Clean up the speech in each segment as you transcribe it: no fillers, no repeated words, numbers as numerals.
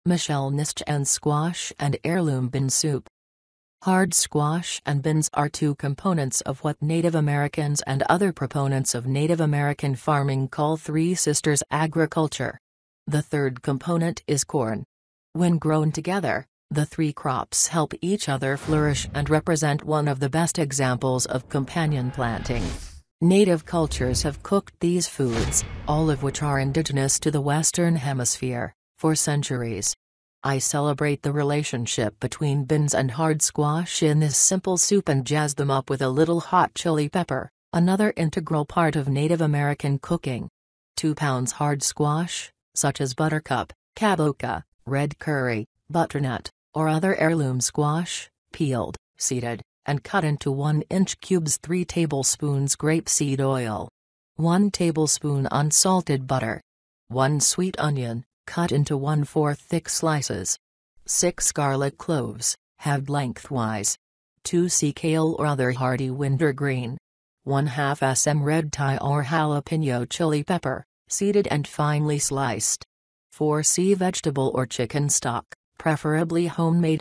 Michel Nischan squash and heirloom bean soup. Hard squash and beans are two components of what Native Americans and other proponents of Native American farming call Three Sisters agriculture. The third component is corn. When grown together, the three crops help each other flourish and represent one of the best examples of companion planting. Native cultures have cooked these foods, all of which are indigenous to the Western Hemisphere, for centuries. I celebrate the relationship between beans and hard squash in this simple soup and jazz them up with a little hot chili pepper, another integral part of Native American cooking. 2 pounds hard squash, such as Buttercup, Kabocha, red curry, Butternut, or other heirloom squash, peeled, seeded, and cut into 1-inch cubes. 3 tablespoons grapeseed oil. 1 tablespoon unsalted butter. 1 sweet onion, cut into 1/4 thick slices. 6 garlic cloves, halved lengthwise. 2 sea kale or other hardy wintergreen. 1/2 sm red Thai or jalapeno chili pepper, seeded and finely sliced. 4 sea vegetable or chicken stock, preferably homemade.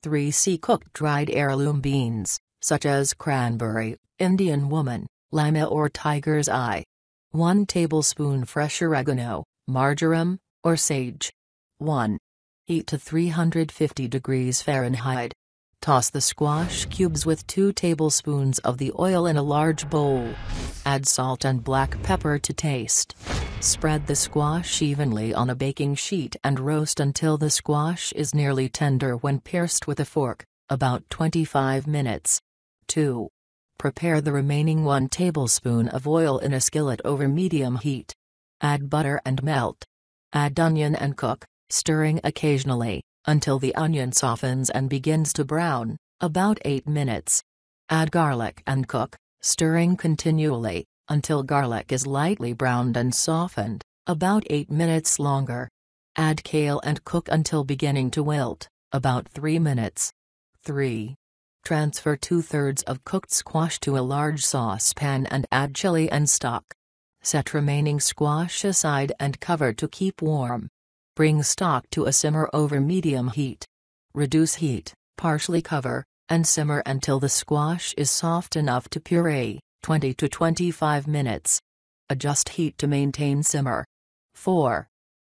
3 sea cooked dried heirloom beans, such as cranberry, Indian woman, lima or tiger's eye. 1 tablespoon fresh oregano, marjoram, or sage. 1. Heat to 350 degrees Fahrenheit. Toss the squash cubes with 2 tablespoons of the oil in a large bowl. Add salt and black pepper to taste. Spread the squash evenly on a baking sheet and roast until the squash is nearly tender when pierced with a fork, about 25 minutes. 2. Prepare the remaining 1 tablespoon of oil in a skillet over medium heat. Add butter and melt. Add onion and cook, stirring occasionally, until the onion softens and begins to brown, about 8 minutes. Add garlic and cook, stirring continually, until garlic is lightly browned and softened, about 8 minutes longer. Add kale and cook until beginning to wilt, about 3 minutes. 3. Transfer 2/3 of cooked squash to a large saucepan and add chili and stock. Set remaining squash aside and cover to keep warm. Bring stock to a simmer over medium heat. Reduce heat, partially cover, and simmer until the squash is soft enough to puree, 20 to 25 minutes. Adjust heat to maintain simmer. 4.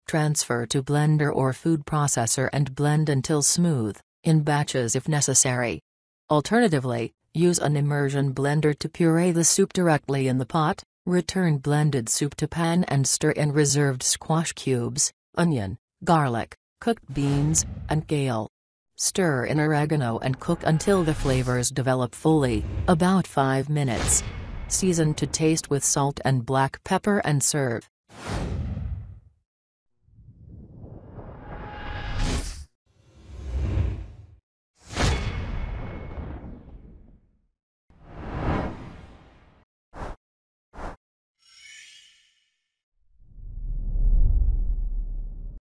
Transfer to blender or food processor and blend until smooth, in batches if necessary. Alternatively, use an immersion blender to puree the soup directly in the pot. Return blended soup to pan and stir in reserved squash cubes, onion, garlic, cooked beans, and kale. Stir in oregano and cook until the flavors develop fully, about 5 minutes. Season to taste with salt and black pepper and serve.